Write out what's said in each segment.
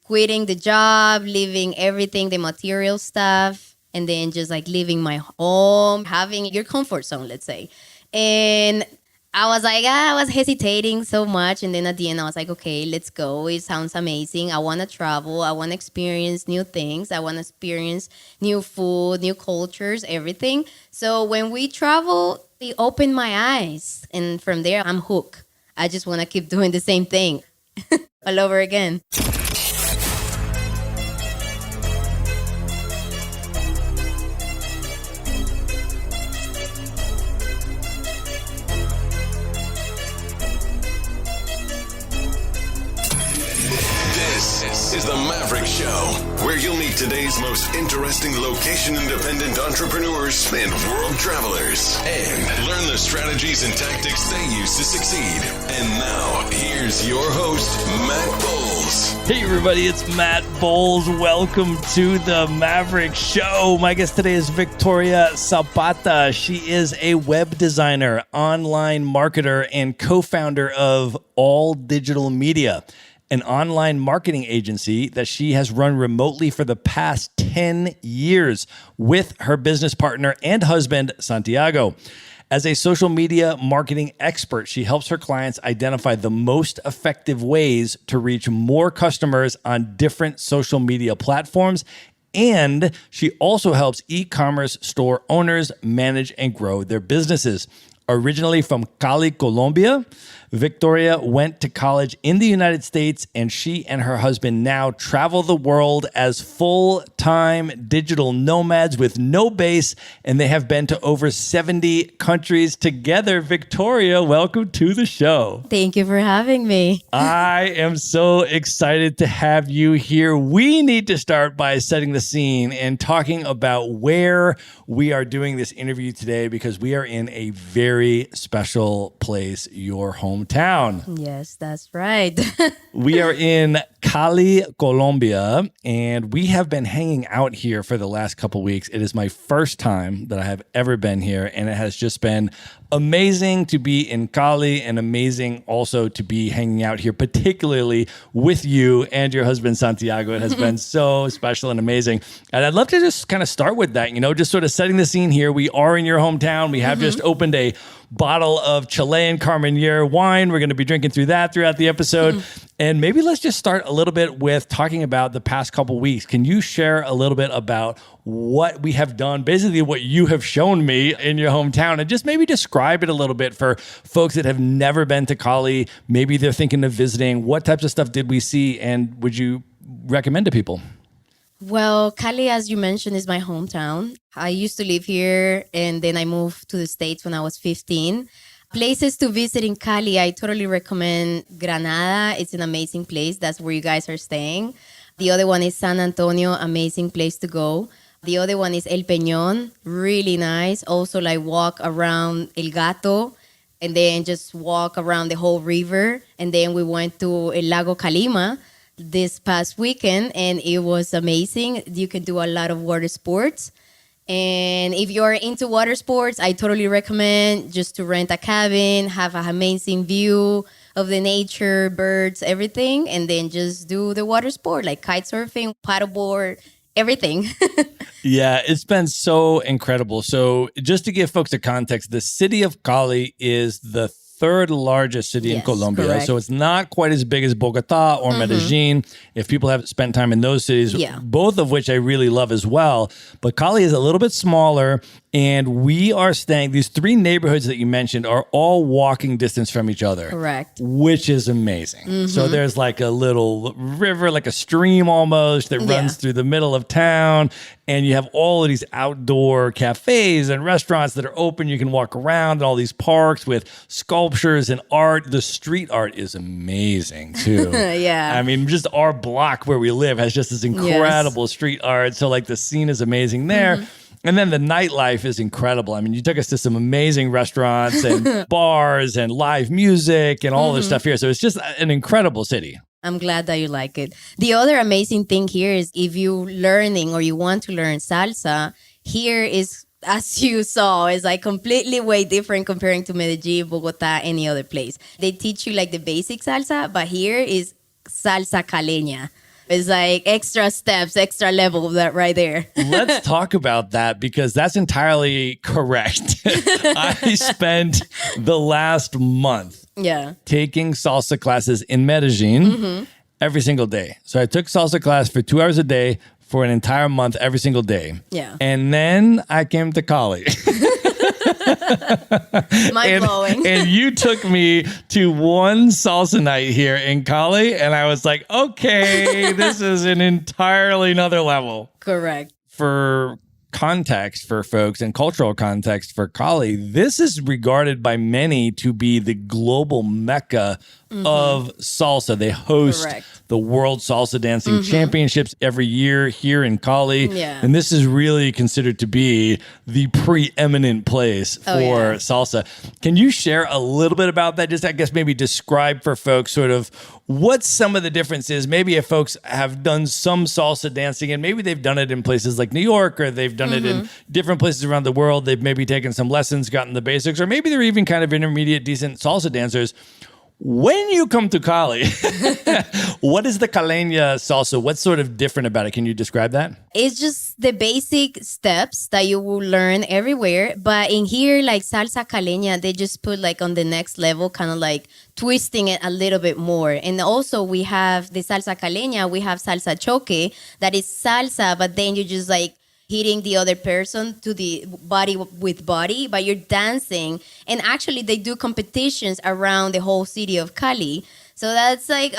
quitting the job, leaving everything, the material stuff, and then just like leaving my home, having your comfort zone, let's say. And I was like, I was hesitating so much. And then at the end, I was like, okay, let's go. It sounds amazing. I want to travel. I want to experience new things. I want to experience new food, new cultures, everything. So when we travel, it opened my eyes. And from there, I'm hooked. I just want to keep doing the same thing all over again. This is the Maverick Show, where you'll meet today's most interesting location-independent entrepreneurs and world travelers, and learn the strategies and tactics they use to succeed. And now, here's your host, Matt Bowles. Hey everybody, it's Matt Bowles. Welcome to the Maverick Show. My guest today is Victoria Sabata. She is a web designer, online marketer, and co-founder of All Digital Media, an online marketing agency that she has run remotely for the past 10 years with her business partner and husband, Santiago. As a social media marketing expert, she helps her clients identify the most effective ways to reach more customers on different social media platforms. And she also helps e-commerce store owners manage and grow their businesses. Originally from Cali, Colombia, Victoria went to college in the United States, and she and her husband now travel the world as full-time digital nomads with no base, and they have been to over 70 countries together. Victoria, welcome to the show. Thank you for having me. I am so excited to have you here. We need to start by setting the scene and talking about where we are doing this interview today, because we are in a very special place, your hometown. Yes, that's right. We are in Cali, Colombia, and we have been hanging out here for the last couple weeks. It is my first time that I have ever been here, and it has just been amazing to be in Cali and amazing also to be hanging out here, particularly with you and your husband, Santiago. It has been so special and amazing. And I'd love to just kind of start with that, just sort of setting the scene here. We are in your hometown. We have just opened a bottle of Chilean Carmenere wine. We're going to be drinking through that throughout the episode. And maybe let's just start a little bit with talking about the past couple weeks. Can you share a little bit about what we have done, basically what you have shown me in your hometown, and just maybe describe it a little bit for folks that have never been to Cali? Maybe they're thinking of visiting. What types of stuff did we see, and would you recommend to people? Well, Cali, as you mentioned, is my hometown. I used to live here, and then I moved to the States when I was 15. Places to visit in Cali, I totally recommend Granada. It's an amazing place. That's where you guys are staying. The other one is San Antonio, amazing place to go. The other one is El Peñón, really nice. Also, like walk around El Gato and then just walk around the whole river. And then we went to El Lago Calima this past weekend, and it was amazing. You can do a lot of water sports. And if you're into water sports, I totally recommend just to rent a cabin, have an amazing view of the nature, birds, everything, and then just do the water sport like kite surfing, paddleboard, everything. Yeah, it's been so incredible. So just to give folks a context, the city of Cali is the third largest city in Colombia. Correct. So it's not quite as big as Bogota or Medellin. If people have spent time in those cities, both of which I really love as well. But Cali is a little bit smaller, and we are staying, these three neighborhoods that you mentioned are all walking distance from each other. Correct. Which is amazing. So there's like a little river, like a stream almost, that runs through the middle of town. And you have all of these outdoor cafes and restaurants that are open. You can walk around, and all these parks with sculptures and art. The street art is amazing too. I mean, just our block where we live has just this incredible street art. So like the scene is amazing there. And then the nightlife is incredible. I mean, you took us to some amazing restaurants and bars and live music and all this stuff here. So it's just an incredible city. I'm glad that you like it. The other amazing thing here is if you're learning or you want to learn salsa, here is, as you saw, is like completely way different comparing to Medellin, Bogota, any other place. They teach you like the basic salsa, but here is salsa caleña. It's like extra steps, extra level that right there. Let's talk about that because that's entirely correct. I spent the last month Yeah. taking salsa classes in Medellin every single day. So I took salsa class for 2 hours a day for an entire month every single day. Yeah. And then I came to Cali. Mind blowing. And you took me to one salsa night here in Cali, and I was like, okay, this is an entirely another level. Correct. For context for folks and cultural context for Cali, this is regarded by many to be the global mecca of salsa. They host Correct. the World Salsa Dancing Championships every year here in Cali. Yeah. And this is really considered to be the preeminent place for salsa. Can you share a little bit about that? Just, I guess, maybe describe for folks sort of what some of the differences, maybe if folks have done some salsa dancing and maybe they've done it in places like New York or they've done it in different places around the world. They've maybe taken some lessons, gotten the basics, or maybe they're even kind of intermediate, decent salsa dancers. When you come to Cali, what is the Caleña salsa? What's sort of different about it? Can you describe that? It's just the basic steps that you will learn everywhere. But in here, like salsa caleña, they just put like on the next level, kind of like twisting it a little bit more. And also we have the salsa caleña, we have salsa choque, that is salsa, but then you just like hitting the other person to the body with body, but you're dancing. And actually they do competitions around the whole city of Cali. So that's like,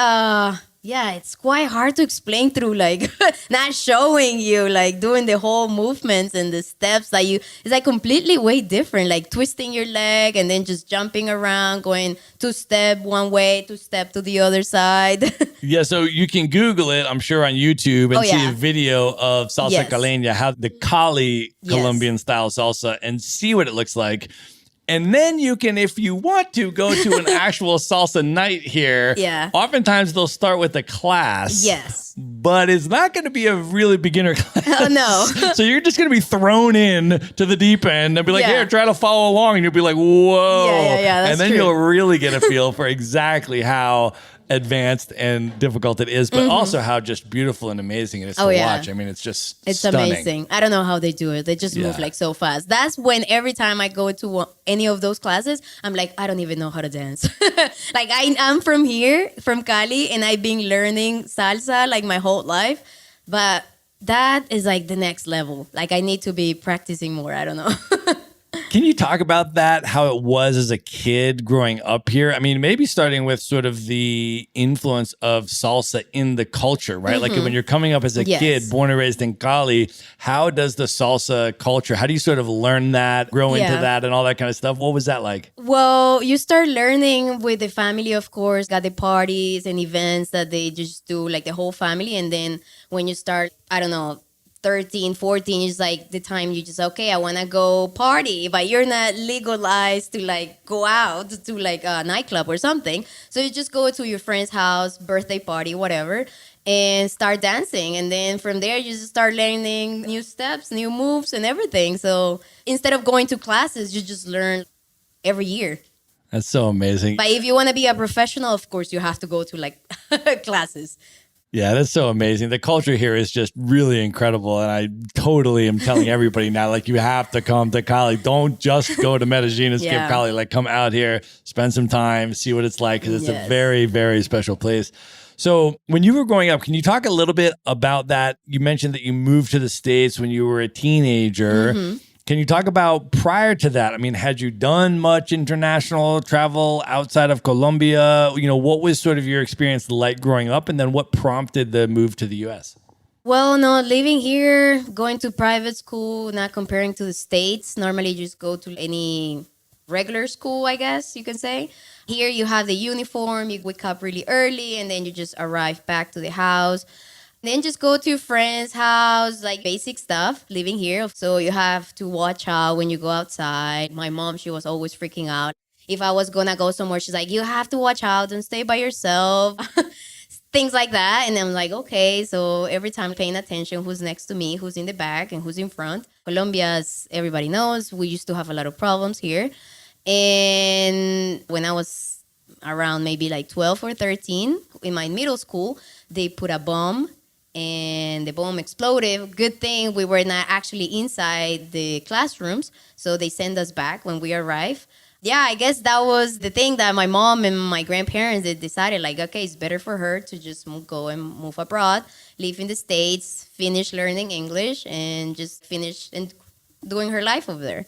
yeah, it's quite hard to explain through like not showing you, like doing the whole movements and the steps that it's like completely way different, like twisting your leg and then just jumping around, going 2-step one way, 2-step to the other side. Yeah, so you can Google it, I'm sure, on YouTube and see a video of salsa caleña, how the Cali Colombian style salsa, and see what it looks like. And then you can, if you want to, go to an actual salsa night here. Yeah. Oftentimes they'll start with a class. Yes. But it's not going to be a really beginner class. Oh, no. So you're just going to be thrown in to the deep end and be like, here, try to follow along. And you'll be like, whoa. Yeah, that's and then true. you'll really get a feel for exactly how advanced and difficult it is, but also how just beautiful and amazing it is to watch. I mean, it's just stunning. Amazing. I don't know how they do it. They just move like so fast. That's when every time I go to any of those classes, I'm like, I don't even know how to dance. Like I'm from here, from Cali, and I've been learning salsa like my whole life, but that is like the next level. Like I need to be practicing more. I don't know. Can you talk about that, how it was as a kid growing up here? I mean, maybe starting with sort of the influence of salsa in the culture, right? Like when you're coming up as a kid, born and raised in Cali, how does the salsa culture, how do you sort of learn that, grow into that and all that kind of stuff? What was that like? Well, you start learning with the family, of course, got the parties and events that they just do, like the whole family. And then when you start, I don't know, 13, 14 is like the time you just, okay, I want to go party, but you're not legalized to like go out to like a nightclub or something. So you just go to your friend's house, birthday party, whatever, and start dancing. And then from there, you just start learning new steps, new moves and everything. So instead of going to classes, you just learn every year. That's so amazing. But if you want to be a professional, of course, you have to go to like classes. Yeah, that's so amazing. The culture here is just really incredible. And I totally am telling everybody now, like, you have to come to Cali. Don't just go to Medellin and skip Cali. Like, come out here, spend some time, see what it's like, because it's a very, very special place. So when you were growing up, can you talk a little bit about that? You mentioned that you moved to the States when you were a teenager. Can you talk about prior to that? I mean, had you done much international travel outside of Colombia? You know, what was sort of your experience like growing up? And then what prompted the move to the U.S.? Well, no, living here, going to private school, not comparing to the States. Normally, you just go to any regular school, I guess you can say. Here, you have the uniform. You wake up really early, and then you just arrive back to the house. Then just go to your friend's house, like basic stuff, living here. So you have to watch out when you go outside. My mom, she was always freaking out. If I was going to go somewhere, she's like, you have to watch out. Don't stay by yourself. Things like that. And I'm like, okay. So every time paying attention, who's next to me, who's in the back, and who's in front. Colombia, as everybody knows, we used to have a lot of problems here. And when I was around maybe like 12 or 13, in my middle school, they put a bomb and the bomb exploded. Good thing we were not actually inside the classrooms, so they sent us back when we arrived. Yeah, I guess that was the thing that my mom and my grandparents they decided, like, okay, it's better for her to just go and move abroad, live in the States, finish learning English, and just finish and doing her life over there.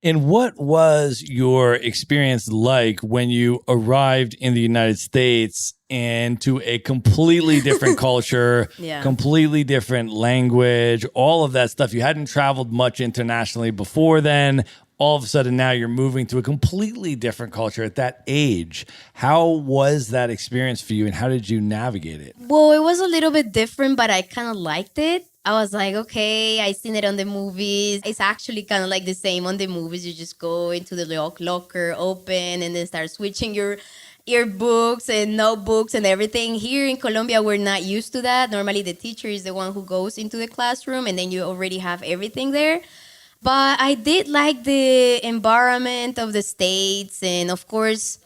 And what was your experience like when you arrived in the United States and to a completely different culture, Yeah. completely different language, all of that stuff? You hadn't traveled much internationally before then. All of a sudden now you're moving to a completely different culture at that age. How was that experience for you and how did you navigate it? Well, it was a little bit different, but I kind of liked it. I was like, okay, I seen it on the movies. It's actually kind of like the same on the movies. You just go into the locker, open, and then start switching your books and notebooks and everything. Here in Colombia, we're not used to that. Normally, the teacher is the one who goes into the classroom, and then you already have everything there. But I did like the environment of the States, and of course,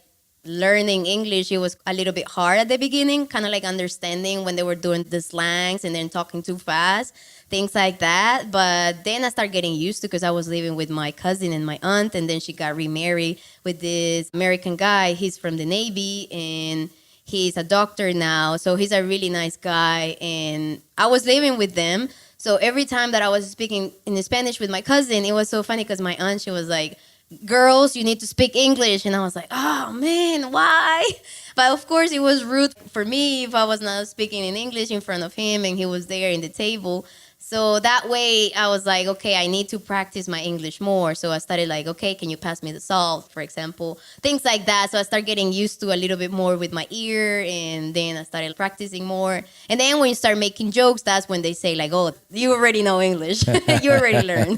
learning English, it was a little bit hard at the beginning, kind of like understanding when they were doing the slangs and then talking too fast, things like that. But then I started getting used to because I was living with my cousin and my aunt, and then she got remarried with this American guy. He's from the Navy, and he's a doctor now. So he's a really nice guy, and I was living with them. So every time that I was speaking in Spanish with my cousin, it was so funny because my aunt, she was like, girls, you need to speak English. And I was like, oh man, why? But of course, it was rude for me if I was not speaking in English in front of him and he was there in the table. So that way I was like, okay, I need to practice my English more. So I started like, okay, can you pass me the salt, for example? Things like that. So I started getting used to a little bit more with my ear, and then I started practicing more. And then when you start making jokes, that's when they say like, oh, you already know English. You already learned.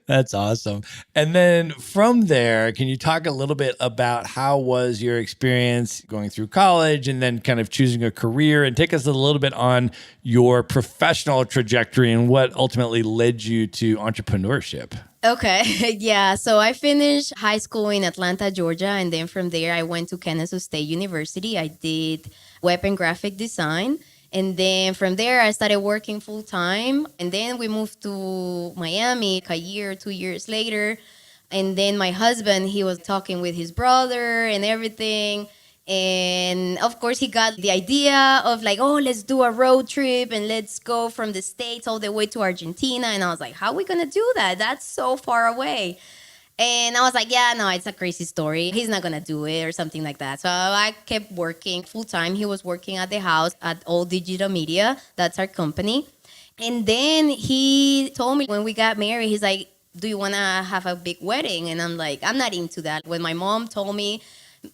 That's awesome. And then from there, can you talk a little bit about how was your experience going through college and then kind of choosing a career, and take us a little bit on your professional trajectory and what ultimately led you to entrepreneurship? Okay, yeah. So I finished high school in Atlanta, Georgia, and then from there I went to Kansas State University. I did web and graphic design. And then from there, I started working full time. And then we moved to Miami a year, 2 years later. And then my husband, he was talking with his brother and everything. And of course, he got the idea of like, oh, let's do a road trip and let's go from the States all the way to Argentina. And I was like, how are we going to do that? That's so far away. And I was like, yeah, no, it's a crazy story. He's not going to do it or something like that. So I kept working full time. He was working at the house at All Digital Media. That's our company. And then he told me when we got married, he's like, do you want to have a big wedding? And I'm like, I'm not into that. When my mom told me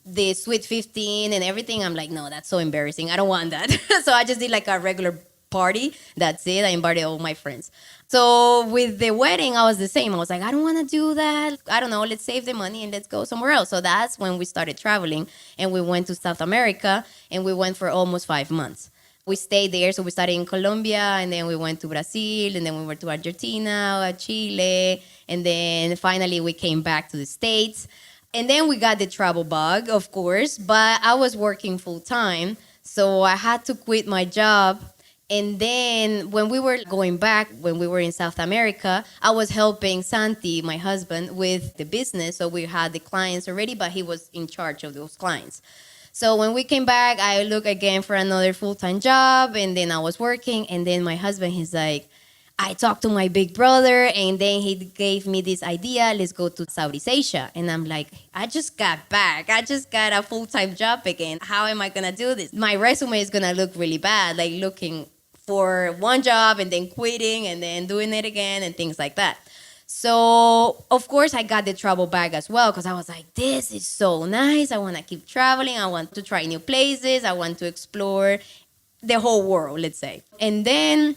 the Sweet 15 and everything, I'm like, no, that's so embarrassing. I don't want that. So I just did like a regular party. That's it. I invited all my friends. So with the wedding, I was the same. I was like, I don't want to do that. I don't know. Let's save the money and let's go somewhere else. So that's when we started traveling, and we went to South America, and we went for almost 5 months. We stayed there. So we started in Colombia, and then we went to Brazil, and then we went to Argentina, Chile, and then finally we came back to the States. And then we got the travel bug, of course, but I was working full time. So I had to quit my job. And then when we were going back, when we were in South America, I was helping Santi, my husband, with the business. So we had the clients already, but he was in charge of those clients. So when we came back, I looked again for another full-time job, and then I was working. And then my husband, he's like, I talked to my big brother, and then he gave me this idea, let's go to Southeast Asia. And I'm like, I just got back. I just got a full-time job again. How am I going to do this? My resume is going to look really bad, like looking for one job and then quitting and then doing it again and things like that. So, of course, I got the travel bag as well because I was like, this is so nice. I want to keep traveling. I want to try new places. I want to explore the whole world, let's say. And then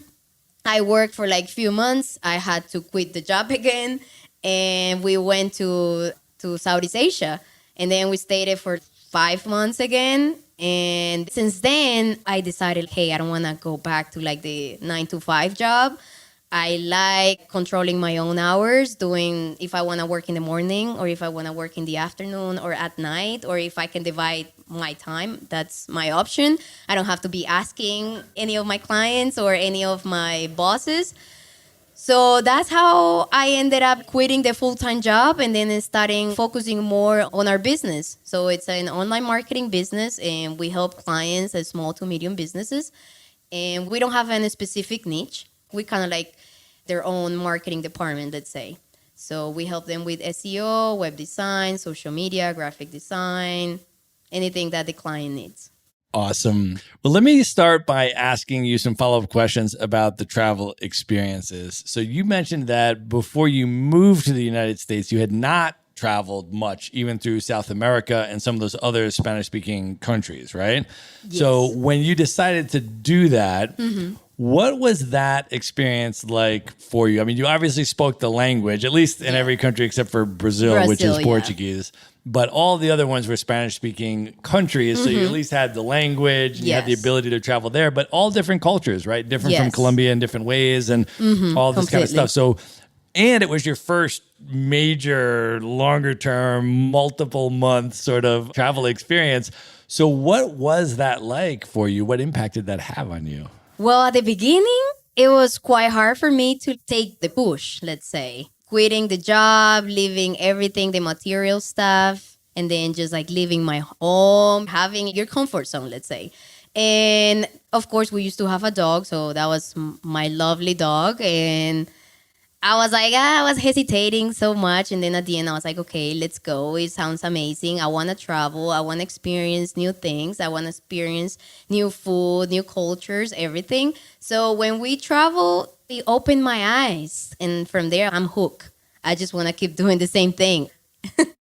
I worked for like a few months. I had to quit the job again, and we went to Southeast Asia. And then we stayed there for 5 months again. And since then, I decided, hey, I don't want to go back to like the 9 to 5 job. I like controlling my own hours, doing if I want to work in the morning or if I want to work in the afternoon or at night, or if I can divide my time, that's my option. I don't have to be asking any of my clients or any of my bosses. So that's how I ended up quitting the full-time job and then starting focusing more on our business. So it's an online marketing business and we help clients at small to medium businesses. And we don't have any specific niche. We kind of like their own marketing department, let's say. So we help them with SEO, web design, social media, graphic design, anything that the client needs. Awesome. Well, let me start by asking you some follow-up questions about the travel experiences. So you mentioned that before you moved to the United States, you had not traveled much, even through South America and some of those other Spanish-speaking countries, right? Yes. So when you decided to do that, what was that experience like for you? I mean, you obviously spoke the language, at least in every country except for Brazil, which is Portuguese. But all the other ones were Spanish-speaking countries, so you at least had the language, and you had the ability to travel there, but all different cultures, right? Different from Colombia in different ways and all this kind of stuff. So, and it was your first major, longer-term, multiple-month sort of travel experience. So what was that like for you? What impact did that have on you? Well, at the beginning, it was quite hard for me to take the push, let's say. Quitting the job, leaving everything, the material stuff, and then just like leaving my home, having your comfort zone, let's say. And of course, we used to have a dog, so that was my lovely dog. And I was like, I was hesitating so much. And then at the end, I was like, okay, let's go. It sounds amazing. I want to travel. I want to experience new things. I want to experience new food, new cultures, everything. So when we travel, it opened my eyes. And from there, I'm hooked. I just want to keep doing the same thing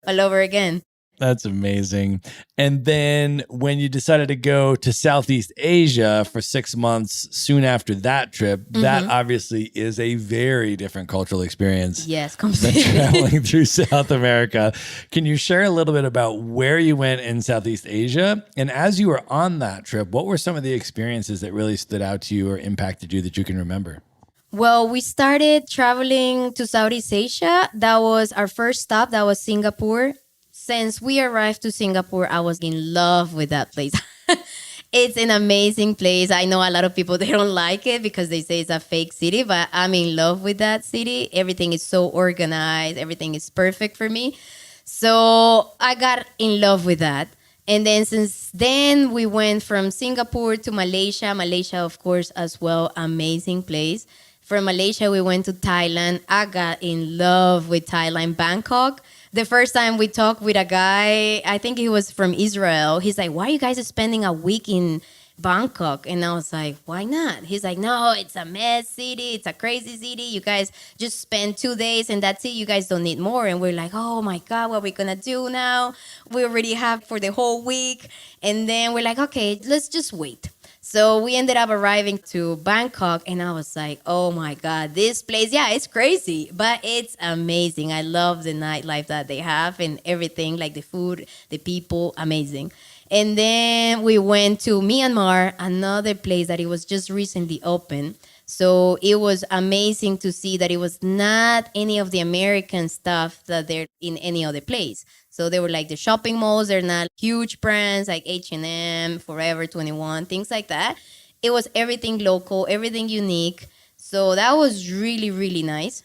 all over again. That's amazing. And then when you decided to go to Southeast Asia for 6 months soon after that trip, that obviously is a very different cultural experience. Yes, Than completely. traveling through South America. Can you share a little bit about where you went in Southeast Asia? And as you were on that trip, what were some of the experiences that really stood out to you or impacted you that you can remember? Well, we started traveling to Southeast Asia. That was our first stop. That was Singapore. Since we arrived to Singapore, I was in love with that place. It's an amazing place. I know a lot of people, they don't like it because they say it's a fake city, but I'm in love with that city. Everything is so organized. Everything is perfect for me. So I got in love with that. And then since then, we went from Singapore to Malaysia. Malaysia, of course, as well, amazing place. From Malaysia, we went to Thailand. I got in love with Thailand, Bangkok. The first time we talked with a guy, I think he was from Israel. He's like, why are you guys spending a week in Bangkok? And I was like, why not? He's like, no, it's a mess city. It's a crazy city. You guys just spend 2 days and that's it. You guys don't need more. And we're like, oh my God, what are we going to do now? We already have for the whole week. And then we're like, okay, let's just wait. So we ended up arriving to Bangkok and I was like, oh my God, this place, yeah, it's crazy, but it's amazing. I love the nightlife that they have and everything, like the food, the people, amazing. And then we went to Myanmar, another place that it was just recently open. So it was amazing to see that it was not any of the American stuff that they're in any other place. So they were like the shopping malls. They're not huge brands like H&M, Forever 21, things like that. It was everything local, everything unique. So that was really, really nice.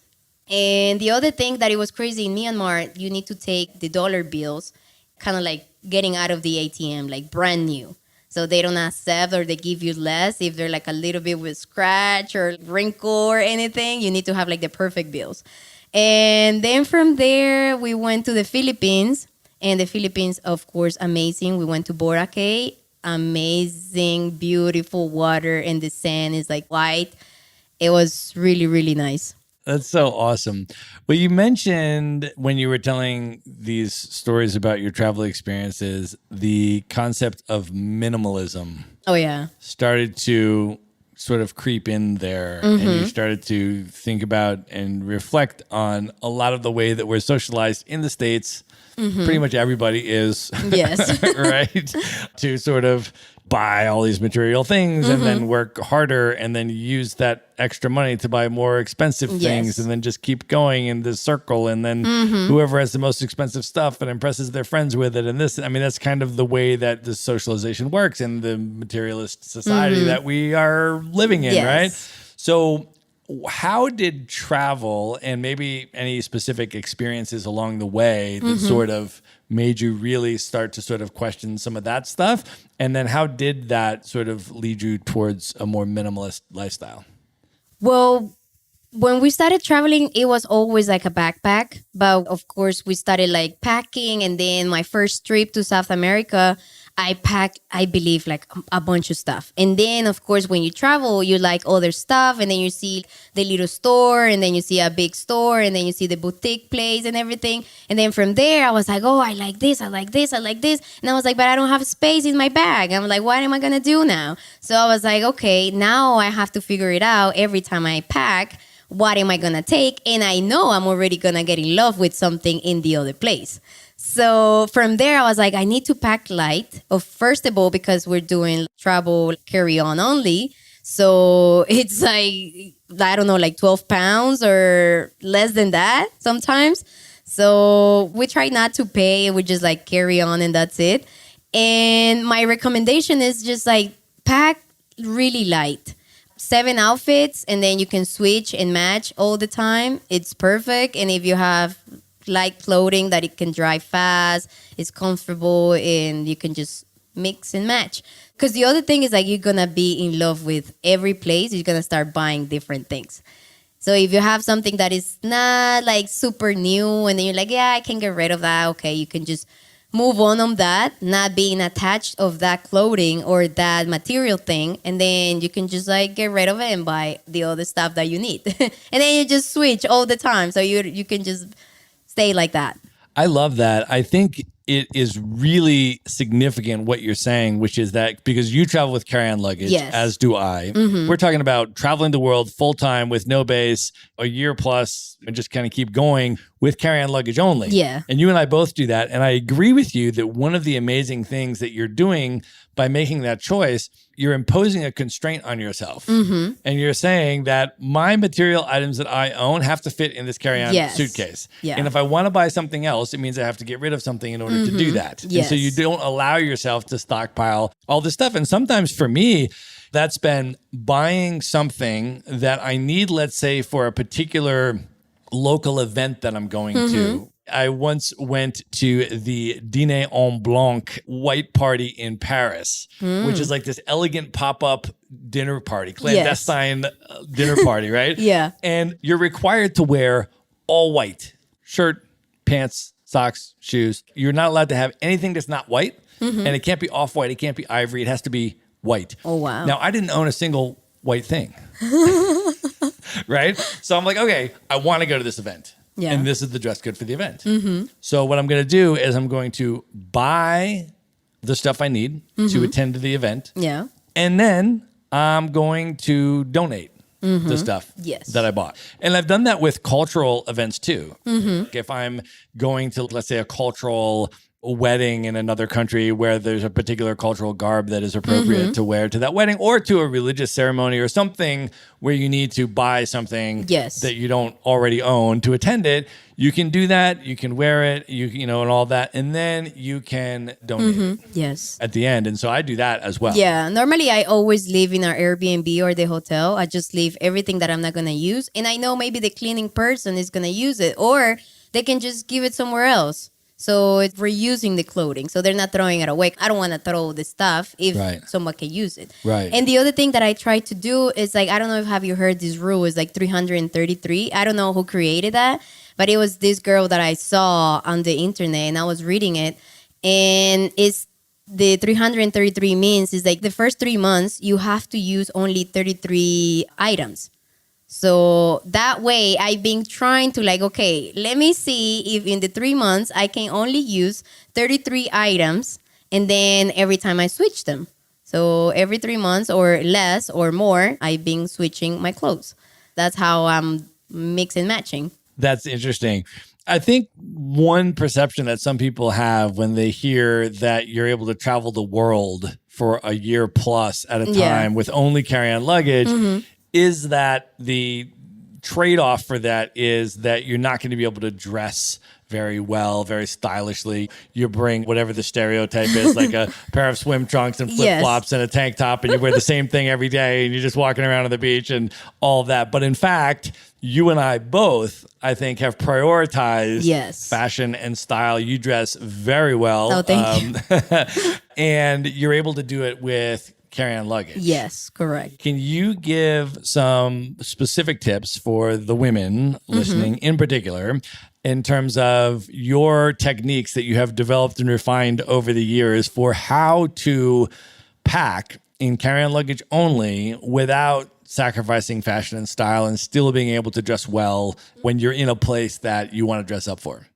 And the other thing that it was crazy in Myanmar, you need to take the dollar bills, kind of like getting out of the ATM, like brand new. So they don't accept or they give you less if they're like a little bit with scratch or wrinkle or anything. You need to have like the perfect bills. And then from there, we went to the Philippines. And the Philippines, of course, amazing. We went to Boracay. Amazing, beautiful water. And the sand is like white. It was really, really nice. That's so awesome. Well, you mentioned when you were telling these stories about your travel experiences, the concept of minimalism Oh, yeah. started to sort of creep in there, and you started to think about and reflect on a lot of the way that we're socialized in the States. Pretty much everybody is, Yes. right? To sort of buy all these material things and then work harder and then use that extra money to buy more expensive things and then just keep going in this circle. And then whoever has the most expensive stuff and impresses their friends with it. And this, I mean, that's kind of the way that this socialization works in the materialist society that we are living in, right? So how did travel and maybe any specific experiences along the way that sort of made you really start to sort of question some of that stuff? And then how did that sort of lead you towards a more minimalist lifestyle? Well, when we started traveling, it was always like a backpack. But of course, we started like packing. And then my first trip to South America, I packed, I believe, like a bunch of stuff. And then, of course, when you travel, you like other stuff. And then you see the little store. And then you see a big store. And then you see the boutique place and everything. And then from there, I was like, oh, I like this. I like this. I like this. And I was like, but I don't have space in my bag. I'm like, what am I going to do now? So I was like, okay, now I have to figure it out every time I pack. What am I going to take? And I know I'm already going to get in love with something in the other place. So from there, I was like, I need to pack light. First of all, because we're doing travel carry-on only. So it's like, I don't know, like 12 pounds or less than that sometimes. So we try not to pay. We just like carry on and that's it. And my recommendation is just like pack really light. 7 outfits and then you can switch and match all the time. It's perfect. And if you have light clothing that it can dry fast, it's comfortable, and you can just mix and match. Because the other thing is like you're gonna be in love with every place. You're gonna start buying different things. So if you have something that is not like super new and then you're like, yeah, I can get rid of that. Okay, you can just move on that, not being attached of that clothing or that material thing. And then you can just like get rid of it and buy the other stuff that you need. And then you just switch all the time. So you can just stay like that. I love that. I think it is really significant what you're saying, which is that because you travel with carry-on luggage, as do I. We're talking about traveling the world full-time with no base, a year plus, and just kind of keep going with carry-on luggage only. Yeah. And you and I both do that. And I agree with you that one of the amazing things that you're doing by making that choice, you're imposing a constraint on yourself. And you're saying that my material items that I own have to fit in this carry-on suitcase. Yeah. And if I want to buy something else, it means I have to get rid of something in order to do that. And so you don't allow yourself to stockpile all this stuff. And sometimes for me, that's been buying something that I need, let's say, for a particular local event that I'm going to. I once went to the Dîner en Blanc white party in Paris, which is like this elegant pop-up dinner party, clandestine dinner party, right? Yeah. And you're required to wear all white, shirt, pants, socks, shoes. You're not allowed to have anything that's not white, and it can't be off-white. It can't be ivory. It has to be white. Oh, wow. Now, I didn't own a single white thing, right? So I'm like, okay, I want to go to this event. Yeah. And this is the dress code for the event. So what I'm going to do is I'm going to buy the stuff I need to attend to the event. Yeah. And then I'm going to donate the stuff that I bought. And I've done that with cultural events too. If I'm going to, let's say, a cultural wedding in another country where there's a particular cultural garb that is appropriate to wear to that wedding, or to a religious ceremony or something where you need to buy something that you don't already own to attend it, you can do that. You can wear it, you know, and all that. And then you can donate it at the end. And so I do that as well. Yeah. Normally, I always live in our Airbnb or the hotel. I just leave everything that I'm not going to use. And I know maybe the cleaning person is going to use it, or they can just give it somewhere else. So it's reusing the clothing. So they're not throwing it away. I don't want to throw the stuff if someone can use it. Right. And the other thing that I try to do is like, I don't know if have you heard this rule, is like 333. I don't know who created that, but it was this girl that I saw on the internet and I was reading it. And it's the 333 means is like the first 3 months, you have to use only 33 items. So that way I've been trying to like, okay, let me see if in the 3 months I can only use 33 items, and then every time I switch them. So every 3 months or less or more, I've been switching my clothes. That's how I'm mix and matching. That's interesting. I think one perception that some people have when they hear that you're able to travel the world for a year plus at a time Yeah. with only carry-on luggage is that the trade-off for that is that you're not going to be able to dress very well, very stylishly. You bring whatever the stereotype is, like a pair of swim trunks and flip-flops and a tank top, and you wear the same thing every day, and you're just walking around on the beach and all of that. But in fact, you and I both, I think, have prioritized fashion and style. You dress very well. Oh, thank you. And you're able to do it with carry-on luggage. Yes, correct. Can you give some specific tips for the women listening in particular in terms of your techniques that you have developed and refined over the years for how to pack in carry-on luggage only without sacrificing fashion and style and still being able to dress well when you're in a place that you want to dress up for?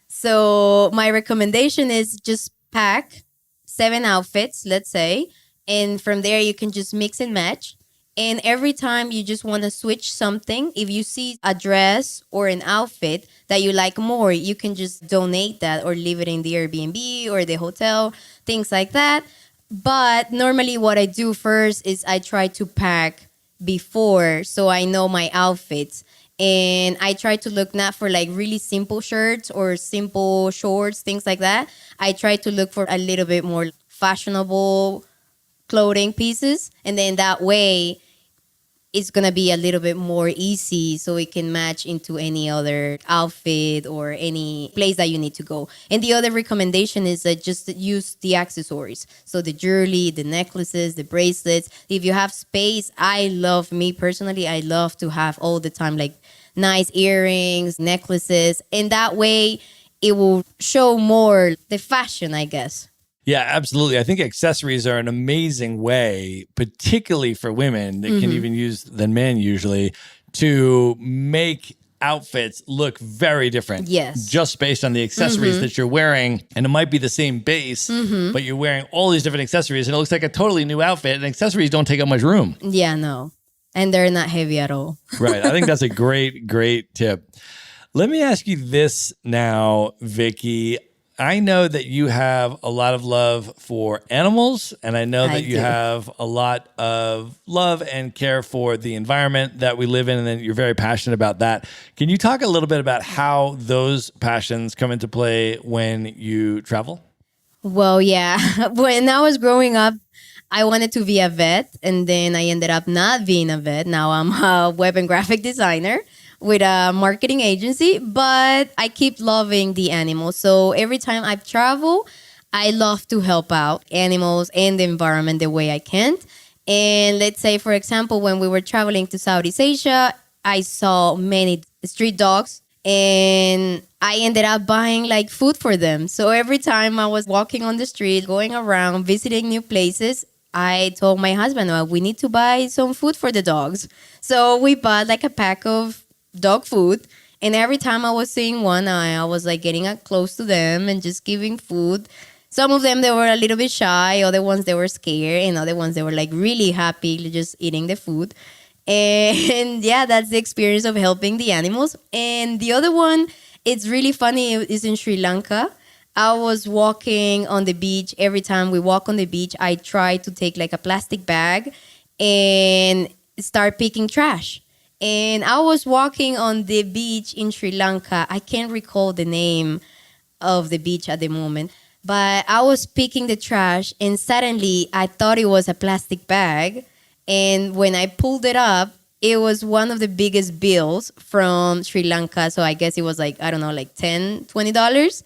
So my recommendation is just pack 7 outfits, let's say. And from there, you can just mix and match. And every time you just want to switch something, if you see a dress or an outfit that you like more, you can just donate that or leave it in the Airbnb or the hotel, things like that. But normally what I do first is I try to pack before so I know my outfits. And I try to look not for like really simple shirts or simple shorts, things like that. I try to look for a little bit more fashionable clothing pieces, and then that way it's gonna be a little bit more easy so it can match into any other outfit or any place that you need to go. And the other recommendation is that just use the accessories, so the jewelry, the necklaces, the bracelets. If you have space, me personally, I love to have all the time like nice earrings, necklaces, and that way it will show more the fashion, I guess. Yeah, absolutely. I think accessories are an amazing way, particularly for women that can even use than men usually, to make outfits look very different. Yes. Just based on the accessories that you're wearing. And it might be the same base, but you're wearing all these different accessories and it looks like a totally new outfit, and accessories don't take up much room. Yeah, no. And they're not heavy at all. Right. I think that's a great, great tip. Let me ask you this now, Vicky. I know that you have a lot of love for animals, and I know that you have a lot of love and care for the environment that we live in, and then you're very passionate about that. Can you talk a little bit about how those passions come into play when you travel? Well, yeah. When I was growing up, I wanted to be a vet, and then I ended up not being a vet. Now I'm a web and graphic designer with a marketing agency, but I keep loving the animals. So every time I travel, I love to help out animals and the environment the way I can. And let's say, for example, when we were traveling to Southeast Asia, I saw many street dogs and I ended up buying like food for them. So every time I was walking on the street, going around, visiting new places, I told my husband, well, we need to buy some food for the dogs. So we bought like a pack of dog food, and every time I was seeing one, I was like getting up close to them and just giving food. Some of them, they were a little bit shy, other ones they were scared, and other ones they were like really happy just eating the food. And yeah, that's the experience of helping the animals. And the other one, it's really funny, is in Sri Lanka. I was walking on the beach. Every time we walk on the beach, I try to take like a plastic bag and start picking trash. And I was walking on the beach in Sri Lanka. I can't recall the name of the beach at the moment, but I was picking the trash and suddenly I thought it was a plastic bag. And when I pulled it up, it was one of the biggest bills from Sri Lanka. So I guess it was like, I don't know, like $10, $20.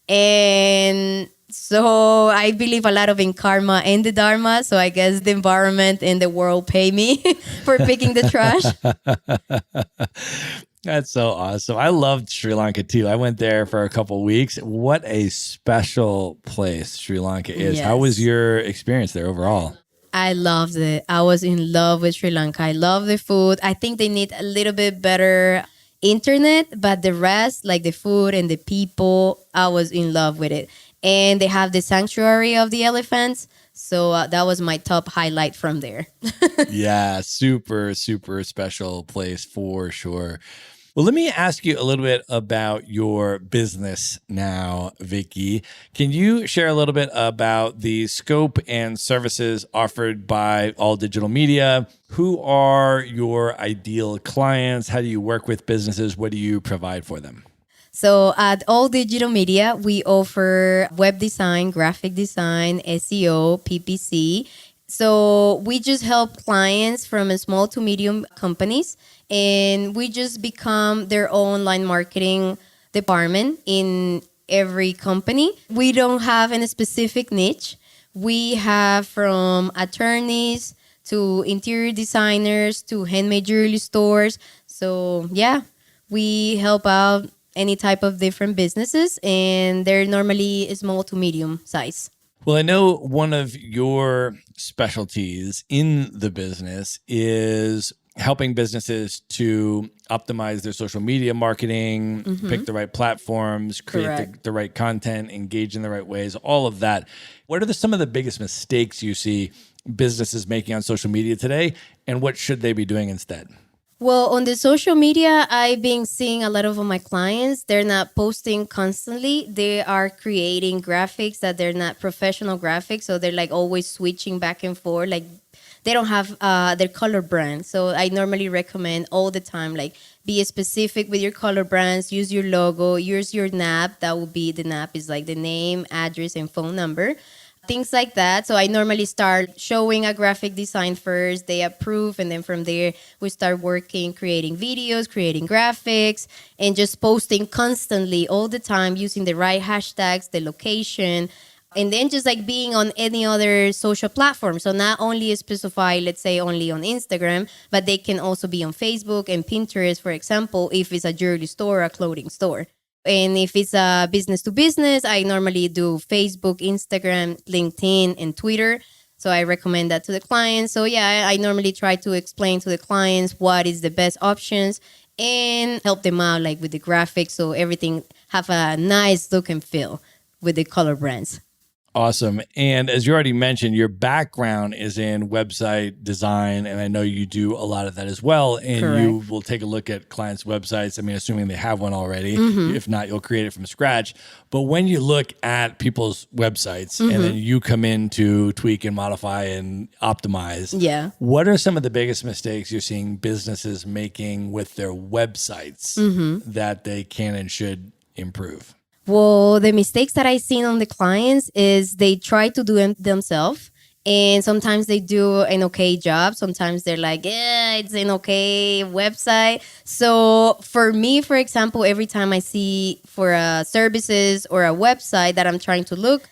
And so I believe a lot of in karma and the dharma. So I guess the environment and the world pay me for picking the trash. That's so awesome. I loved Sri Lanka too. I went there for a couple of weeks. What a special place Sri Lanka is. Yes. How was your experience there overall? I loved it. I was in love with Sri Lanka. I love the food. I think they need a little bit better internet, but the rest, like the food and the people, I was in love with it. And they have the sanctuary of the elephants. So that was my top highlight from there. Yeah, super, super special place for sure. Well, let me ask you a little bit about your business now, Vicky. Can you share a little bit about the scope and services offered by All Digital Media? Who are your ideal clients? How do you work with businesses? What do you provide for them? So at All Digital Media, we offer web design, graphic design, SEO, PPC. So we just help clients from small to medium companies, and we just become their online marketing department in every company. We don't have any specific niche. We have from attorneys to interior designers to handmade jewelry stores. So yeah, we help out any type of different businesses, and they're normally small to medium size. Well, I know one of your specialties in the business is helping businesses to optimize their social media marketing, pick the right platforms, create the right content, engage in the right ways, all of that. What are some of the biggest mistakes you see businesses making on social media today, and what should they be doing instead? Well, on the social media, I've been seeing a lot of my clients. They're not posting constantly. They are creating graphics that they're not professional graphics. So they're like always switching back and forth. Like they don't have their color brand. So I normally recommend all the time, like be specific with your color brands, use your logo, use your NAP. That will be, the NAP is like the name, address, and phone number. Things like that. So I normally start showing a graphic design first, they approve, and then from there we start working, creating videos, creating graphics, and just posting constantly all the time using the right hashtags, the location, and then just like being on any other social platform. So not only specify, let's say only on Instagram, but they can also be on Facebook and Pinterest, for example, if it's a jewelry store or a clothing store. And if it's a business to business, I normally do Facebook, Instagram, LinkedIn, and Twitter. So I recommend that to the clients. So yeah, I normally try to explain to the clients what is the best options and help them out like with the graphics, so everything have a nice look and feel with the color brands. Awesome. And as you already mentioned, your background is in website design, and I know you do a lot of that as well. And Correct. You will take a look at clients' websites. I mean, assuming they have one already. If not, you'll create it from scratch. But when you look at people's websites and then you come in to tweak and modify and optimize, Yeah. what are some of the biggest mistakes you're seeing businesses making with their websites that they can and should improve? Well, the mistakes that I've seen on the clients is they try to do them themselves. And sometimes they do an okay job. Sometimes they're like, yeah, it's an okay website. So for me, for example, every time I see for services or a website that I'm trying to look,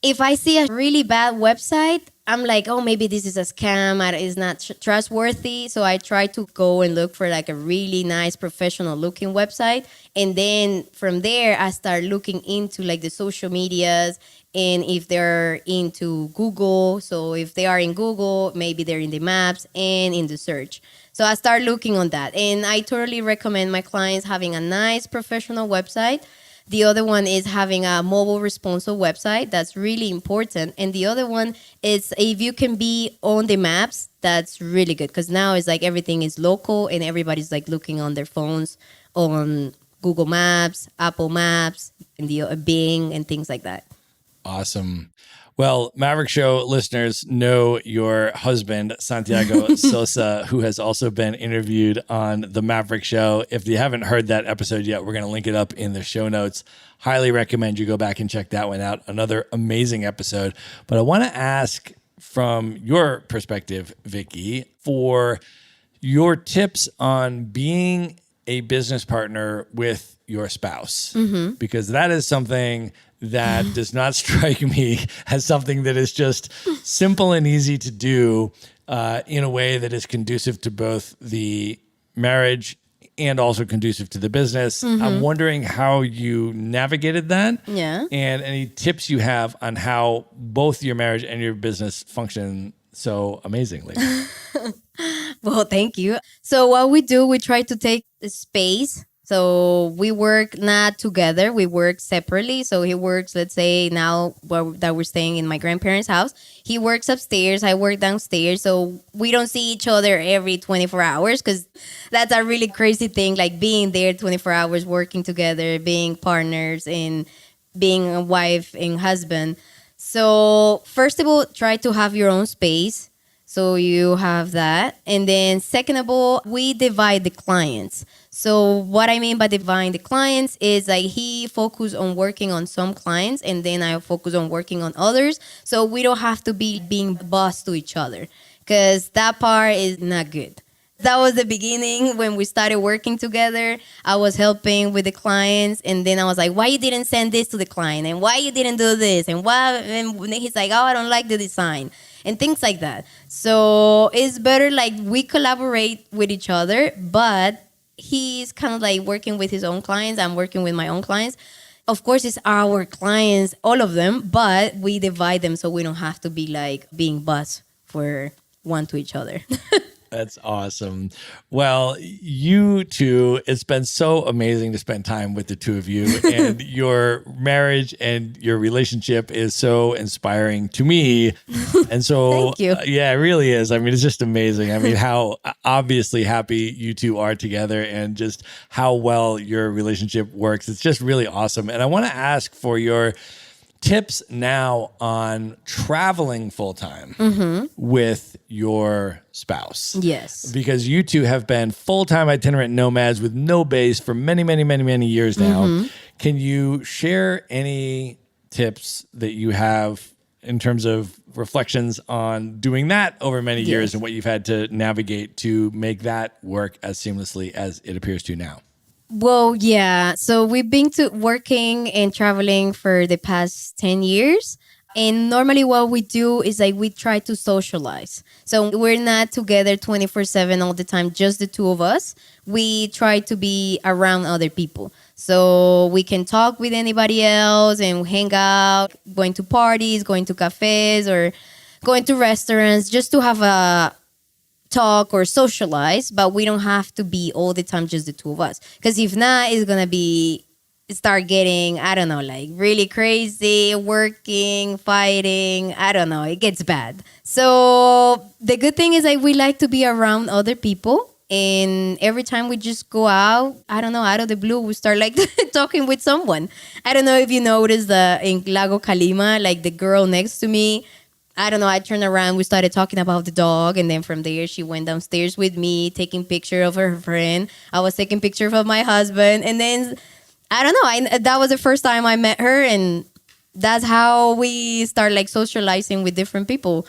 if I see a really bad website, I'm like, oh, maybe this is a scam. It's not trustworthy. So I try to go and look for like a really nice professional looking website. And then from there, I start looking into like the social medias and if they're into Google. So if they are in Google, maybe they're in the maps and in the search. So I start looking on that. And I totally recommend my clients having a nice professional website. The other one is having a mobile responsive website. That's really important. And the other one is if you can be on the maps, that's really good. Because now it's like everything is local and everybody's like looking on their phones on Google Maps, Apple Maps, and the Bing and things like that. Awesome. Well, Maverick Show listeners know your husband, Santiago Sosa, who has also been interviewed on The Maverick Show. If you haven't heard that episode yet, we're going to link it up in the show notes. Highly recommend you go back and check that one out. Another amazing episode. But I want to ask from your perspective, Vicky, for your tips on being a business partner with your spouse, because that is something that does not strike me as something that is just simple and easy to do in a way that is conducive to both the marriage and also conducive to the business. I'm wondering how you navigated that. Yeah. And any tips you have on how both your marriage and your business function so amazingly. Well, thank you. So what we do, we try to take the space So we work not together, we work separately. So he works, let's say now that we're staying in my grandparents' house, he works upstairs, I work downstairs. So we don't see each other every 24 hours because that's a really crazy thing, like being there 24 hours, working together, being partners and being a wife and husband. So first of all, try to have your own space. So you have that. And then second of all, we divide the clients. So what I mean by dividing the clients is like he focus on working on some clients and then I focus on working on others. So we don't have to be being boss to each other because that part is not good. That was the beginning when we started working together. I was helping with the clients and then I was like, why you didn't send this to the client? And why you didn't do this? And why? And he's like, oh, I don't like the design and things like that. So it's better like we collaborate with each other, but he's kind of like working with his own clients. I'm working with my own clients. Of course, it's our clients, all of them, but we divide them so we don't have to be like being boss for one to each other. That's awesome. Well, you two, it's been so amazing to spend time with the two of you, and your marriage and your relationship is so inspiring to me. And so, Thank you. Yeah, it really is. I mean, it's just amazing. I mean, how obviously happy you two are together and just how well your relationship works. It's just really awesome. And I want to ask for your tips now on traveling full-time with your spouse. Yes. Because you two have been full-time itinerant nomads with no base for many, many, many, many years now. Can you share any tips that you have in terms of reflections on doing that over many years and what you've had to navigate to make that work as seamlessly as it appears to now? Well, yeah. So we've been to working and traveling for the past 10 years. And normally what we do is like we try to socialize. So we're not together 24/7 all the time, just the two of us. We try to be around other people. So we can talk with anybody else and hang out, going to parties, going to cafes or going to restaurants just to have a talk or socialize, but we don't have to be all the time just the two of us. Because if not, it's gonna be start getting, I don't know, like really crazy, working, fighting. I don't know, it gets bad. So the good thing is like we like to be around other people. And every time we just go out, I don't know, out of the blue, we start like talking with someone. I don't know if you noticed in Lago Calima, like the girl next to me, I don't know, I turned around, we started talking about the dog, and then from there, she went downstairs with me, taking picture of her friend. I was taking pictures of my husband, and then, I don't know, that was the first time I met her, and that's how we start like socializing with different people.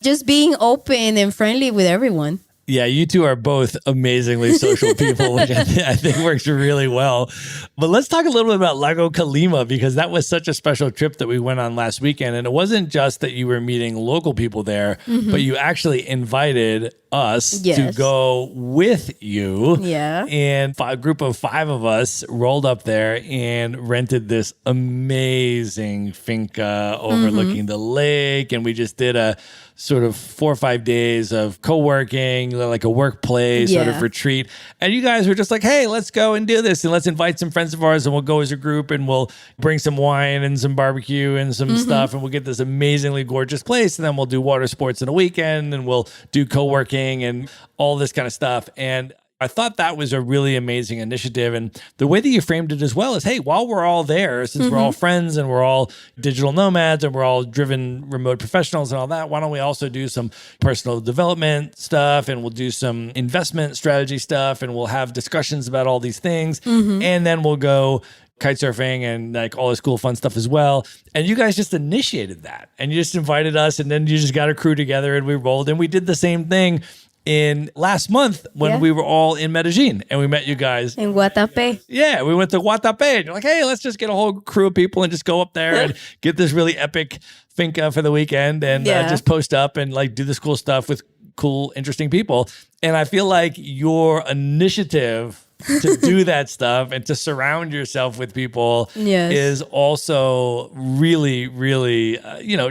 Just being open and friendly with everyone. Yeah, you two are both amazingly social people, which I think works really well. But let's talk a little bit about Lago Calima, because that was such a special trip that we went on last weekend. And it wasn't just that you were meeting local people there, but you actually invited us to go with you. Yeah. And a group of 5 of us rolled up there and rented this amazing finca overlooking the lake. And we just did a sort of 4 or 5 days of co-working, like a workplace sort of retreat. And you guys were just like, hey, let's go and do this. And let's invite some friends of ours and we'll go as a group and we'll bring some wine and some barbecue and some stuff. And we'll get this amazingly gorgeous place. And then we'll do water sports in a weekend and we'll do co-working and all this kind of stuff. And I thought that was a really amazing initiative. And the way that you framed it as well is, hey, while we're all there, since we're all friends and we're all digital nomads and we're all driven remote professionals and all that, why don't we also do some personal development stuff and we'll do some investment strategy stuff and we'll have discussions about all these things. And then we'll go kite surfing and like all this cool fun stuff as well. And you guys just initiated that and you just invited us and then you just got a crew together and we rolled and we did the same thing in last month when we were all in Medellin and we met you guys. In Guatapé. Yeah, we went to Guatapé and you're like, hey, let's just get a whole crew of people and just go up there and get this really epic finca for the weekend and just post up and like do this cool stuff with cool, interesting people. And I feel like your initiative to do that stuff and to surround yourself with people is also really, really,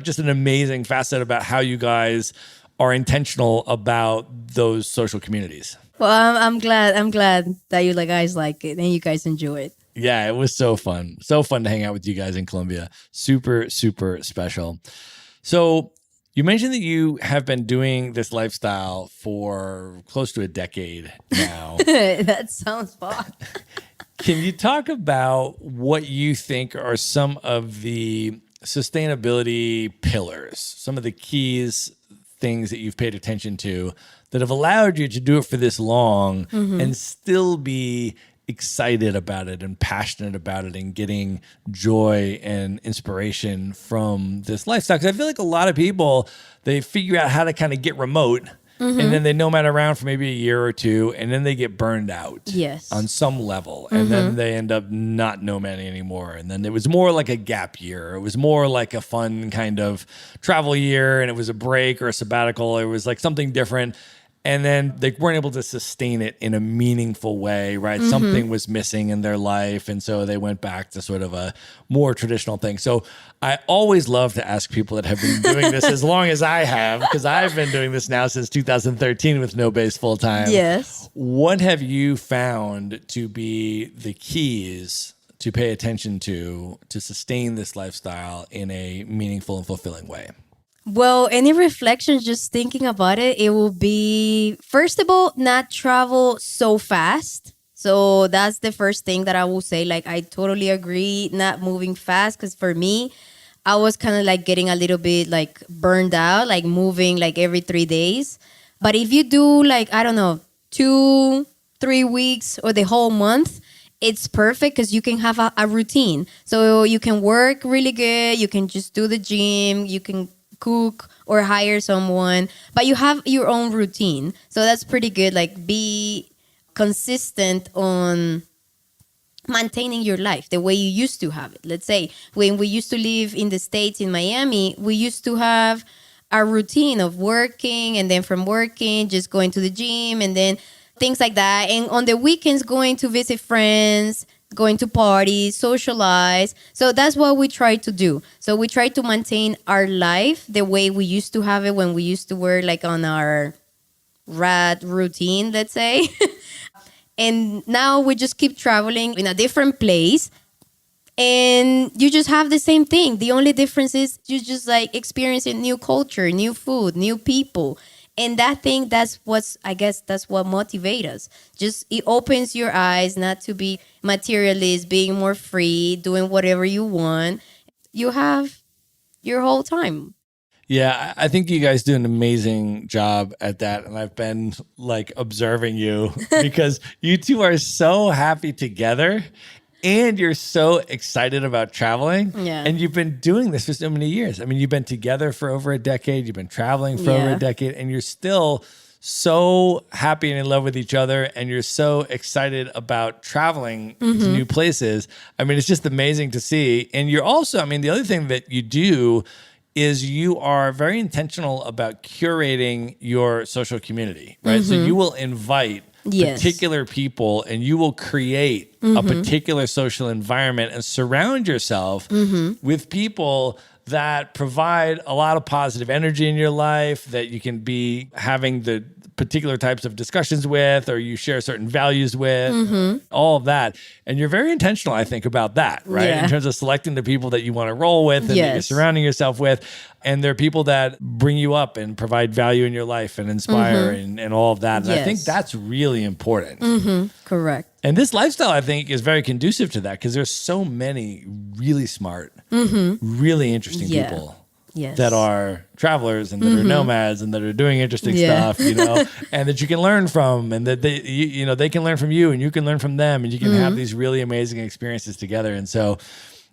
just an amazing facet about how you guys are intentional about those social communities. Well, I'm glad. I'm glad that you guys like it and you guys enjoy it. Yeah, it was so fun. So fun to hang out with you guys in Colombia. Super, super special. So you mentioned that you have been doing this lifestyle for close to a decade now. That sounds fun. Can you talk about what you think are some of the sustainability pillars, some of the keys, things that you've paid attention to that have allowed you to do it for this long and still be excited about it and passionate about it and getting joy and inspiration from this lifestyle? Because I feel like a lot of people, they figure out how to kind of get remote and then they nomad around for maybe a year or two and then they get burned out on some level. And then they end up not nomading anymore. And then it was more like a gap year. It was more like a fun kind of travel year, and it was a break or a sabbatical. It was like something different. And then they weren't able to sustain it in a meaningful way, right? Something was missing in their life. And so they went back to sort of a more traditional thing. So I always love to ask people that have been doing this as long as I have, because I've been doing this now since 2013 with No Base full time. Yes. What have you found to be the keys to pay attention to sustain this lifestyle in a meaningful and fulfilling way? Well, any reflections, just thinking about it, it will be, first of all, not travel so fast. So that's the first thing that I will say. I totally agree, not moving fast. Because for me, I was kind of getting a little bit burned out, moving every 3 days. But if you do I don't know, 2-3 weeks or the whole month, it's perfect because you can have a routine. So you can work really good. You can just do the gym. You can cook or hire someone, but you have your own routine. So that's pretty good. Be consistent on maintaining your life the way you used to have it. Let's say when we used to live in the States, in Miami, we used to have a routine of working, and then from working, just going to the gym, and then things like that. And on the weekends, going to visit friends, going to parties, socialize. So that's what we try to do. So we try to maintain our life the way we used to have it when we used to work on our rat routine, let's say. And now we just keep traveling in a different place. And you just have the same thing. The only difference is you just experiencing new culture, new food, new people. And that's what motivates us. Just it opens your eyes not to be materialist, being more free, doing whatever you want. You have your whole time. Yeah, I think you guys do an amazing job at that. And I've been observing you because you two are so happy together. And you're so excited about traveling. Yeah. And you've been doing this for so many years. I mean, you've been together for over a decade. You've been traveling for over a decade. And you're still so happy and in love with each other. And you're so excited about traveling to new places. I mean, it's just amazing to see. And you're also, the other thing that you do is you are very intentional about curating your social community, right? So you will invite particular people and you will create a particular social environment and surround yourself with people that provide a lot of positive energy in your life, that you can be having the particular types of discussions with, or you share certain values with, all of that. And you're very intentional, I think, about that, right? In terms of selecting the people that you want to roll with and that you're surrounding yourself with. And they're people that bring you up and provide value in your life and inspire and all of that. And I think that's really important. Correct. And this lifestyle, I think, is very conducive to that because there's so many really smart, really interesting people that are travelers and that are nomads and that are doing interesting stuff, and that you can learn from, and that they can learn from you and you can learn from them, and you can have these really amazing experiences together. And so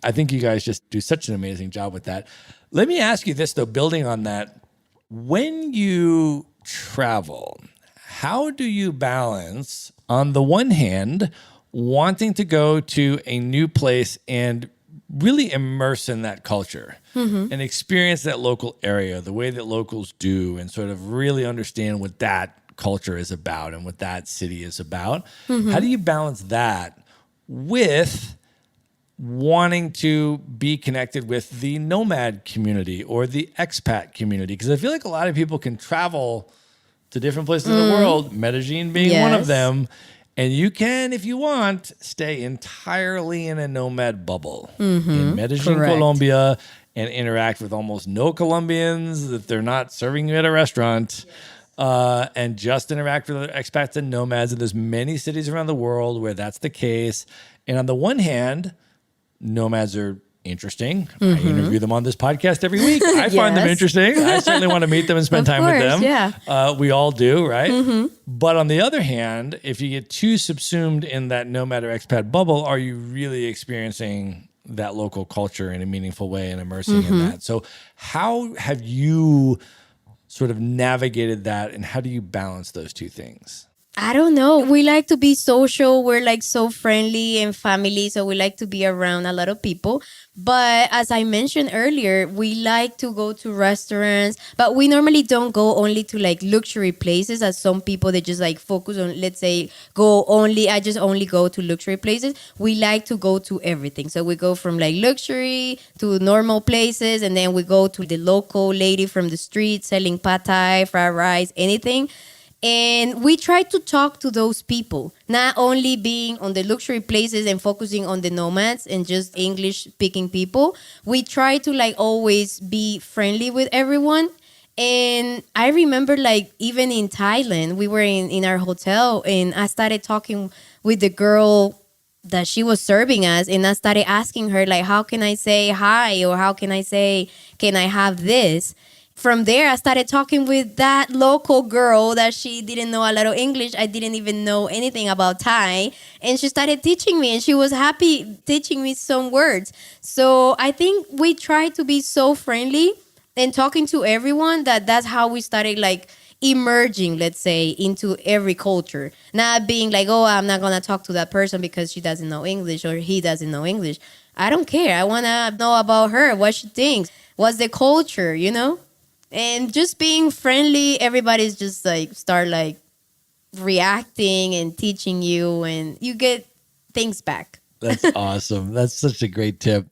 I think you guys just do such an amazing job with that. Let me ask you this, though, building on that. When you travel, how do you balance, on the one hand, wanting to go to a new place and really immerse in that culture and experience that local area the way that locals do, and sort of really understand what that culture is about and what that city is about? How do you balance that with wanting to be connected with the Nomad community or the Expat community? Because I feel like a lot of people can travel to different places in the world, Medellin being one of Yes. them. And you can, if you want, stay entirely in a nomad bubble in Medellin, correct. Colombia, and interact with almost no Colombians if they're not serving you at a restaurant. And just interact with other expats and nomads. And there's many cities around the world where that's the case. And on the one hand, nomads are interesting. I interview them on this podcast every week. I find them Yes. interesting. I certainly want to meet them and spend Of time with course, them. yeah. We all do, right? But on the other hand, if you get too subsumed in that nomad or expat bubble, are you really experiencing that local culture in a meaningful way and immersing in that? So how have you sort of navigated that, and how do you balance those two things? I don't know. We like to be social. We're like so friendly and family. So we like to be around a lot of people. But as I mentioned earlier, we like to go to restaurants, but we normally don't go only to like luxury places as some people that just like focus on, let's say, I just only go to luxury places. We like to go to everything. So we go from like luxury to normal places, and then we go to the local lady from the street selling pad thai, fried rice, anything. And we try to talk to those people, not only being on the luxury places and focusing on the nomads and just English speaking people. We try to like always be friendly with everyone. And I remember like even in Thailand, we were in our hotel and I started talking with the girl that she was serving us, and I started asking her like, how can I say hi, or how can I say, can I have this? From there, I started talking with that local girl that she didn't know a lot of English. I didn't even know anything about Thai. And she started teaching me, and she was happy teaching me some words. So I think we try to be so friendly and talking to everyone that's how we started like emerging, let's say, into every culture. Not being like, oh, I'm not going to talk to that person because she doesn't know English or he doesn't know English. I don't care. I want to know about her, what she thinks, what's the culture, you know? And just being friendly, everybody's just like start like reacting and teaching you, and you get things back. That's awesome. That's such a great tip.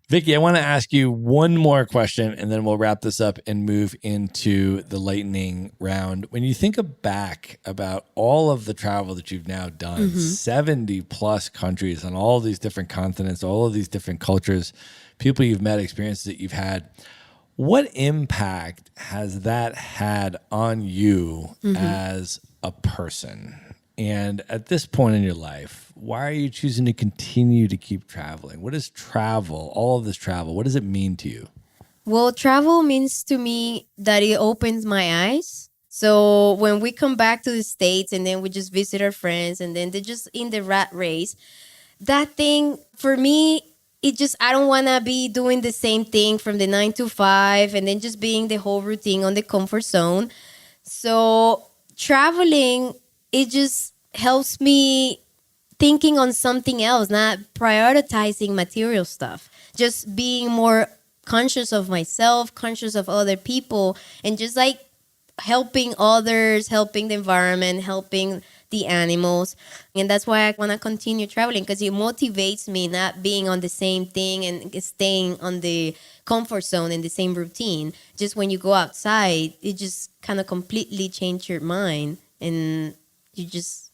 Vicky, I want to ask you one more question, and then we'll wrap this up and move into the lightning round. When you think back about all of the travel that you've now done, 70 plus countries on all these different continents, all of these different cultures, people you've met, experiences that you've had, what impact has that had on you as a person? And at this point in your life, why are you choosing to continue to keep traveling? What is travel, all of this travel, what does it mean to you? Well, travel means to me that it opens my eyes. So when we come back to the States and then we just visit our friends and then they're just in the rat race, that thing for me, I don't want to be doing the same thing from the 9 to 5 and then just being the whole routine on the comfort zone. So traveling, it just helps me thinking on something else, not prioritizing material stuff, just being more conscious of myself, conscious of other people, and just like helping others, helping the environment, helping the animals. And that's why I want to continue traveling, because it motivates me, not being on the same thing and staying on the comfort zone in the same routine. Just when you go outside, it just kind of completely changes your mind and you just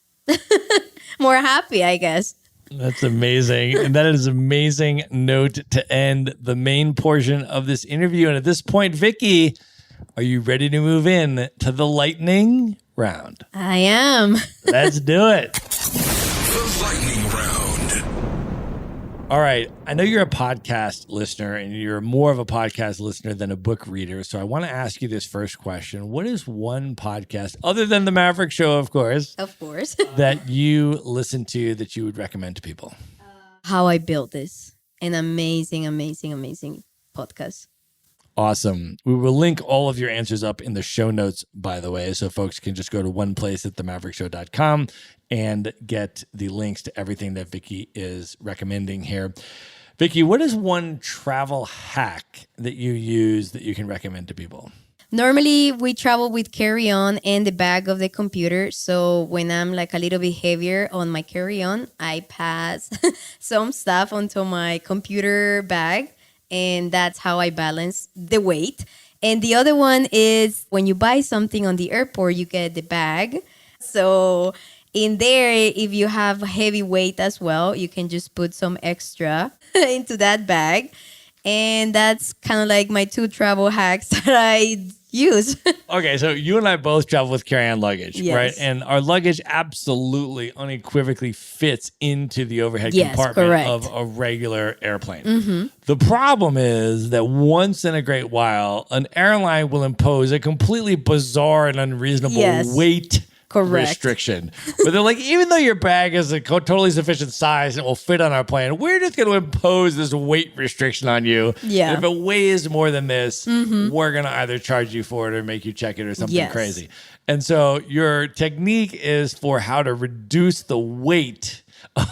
more happy, I guess. That's amazing. And that is an amazing note to end the main portion of this interview. And at this point, Vicky, are you ready to move in to the lightning round? I am. Let's do it. The lightning round. All right. I know you're a podcast listener and you're more of a podcast listener than a book reader. So I want to ask you this first question. What is one podcast, other than the Maverick Show, of course, that you listen to that you would recommend to people? How I Built This. An amazing, amazing, amazing podcast. Awesome. We will link all of your answers up in the show notes, by the way, so folks can just go to one place at themaverickshow.com and get the links to everything that Vicky is recommending here. Vicky, what is one travel hack that you use that you can recommend to people? Normally, we travel with carry-on and the bag of the computer. So when I'm like a little bit heavier on my carry-on, I pass some stuff onto my computer bag, and that's how I balance the weight. And the other one is when you buy something on the airport, you get the bag. So in there, if you have heavy weight as well, you can just put some extra into that bag. And that's kind of like my 2 travel hacks that I use. Okay, so you and I both travel with carry-on luggage, Yes. right? And our luggage absolutely, unequivocally fits into the overhead Yes, compartment correct. of a regular airplane. The problem is that once in a great while, an airline will impose a completely bizarre and unreasonable Yes. weight Correct. restriction. But they're like, even though your bag is a totally sufficient size and it will fit on our plane, we're just going to impose this weight restriction on you. Yeah. And if it weighs more than this, we're going to either charge you for it or make you check it or something Yes. crazy. And so your technique is for how to reduce the weight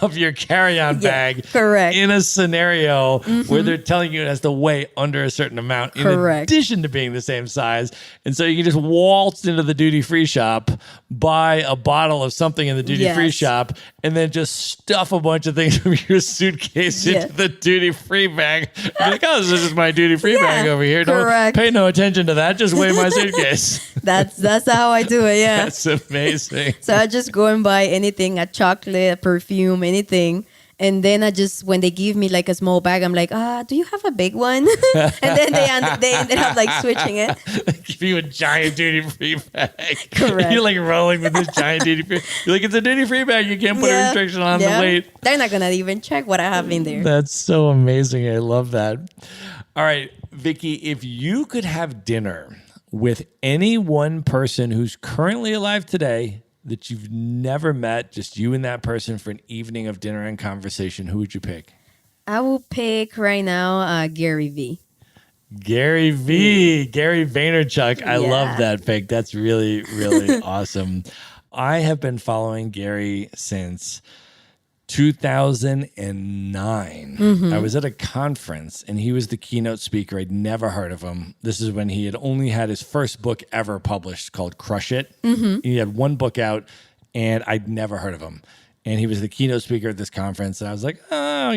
of your carry-on bag correct. in a scenario where they're telling you it has to weigh under a certain amount in Correct. addition to being the same size. And so you can just waltz into the duty-free shop, buy a bottle of something in the duty-free Yes. shop, and then just stuff a bunch of things from your suitcase Yes. into the duty-free bag. You're like, oh, this is just my duty-free bag over here. correct. Don't pay no attention to that. Just weigh my suitcase. That's how I do it, yeah. That's amazing. So I just go and buy anything, a chocolate, a perfume, anything. And then I just, when they give me like a small bag, I'm like, do you have a big one? And then they ended up like switching it. Give you a giant duty-free bag. Correct. You're like rolling with this giant duty-free. You're like, it's a duty-free bag. You can't put a restriction on the weight. They're not going to even check what I have in there. That's so amazing. I love that. All right, Vicky, if you could have dinner with any one person who's currently alive today that you've never met, just you and that person for an evening of dinner and conversation, who would you pick? I will pick right now Garyvee. Garyvee, Gary Vaynerchuk. I Yeah. love that pick. That's really, really awesome. I have been following Gary since 2009. I was at a conference and he was the keynote speaker. I'd never heard of him. This is when he had only had his first book ever published called Crush It. He had one book out and I'd never heard of him. And he was the keynote speaker at this conference. And I was like, oh,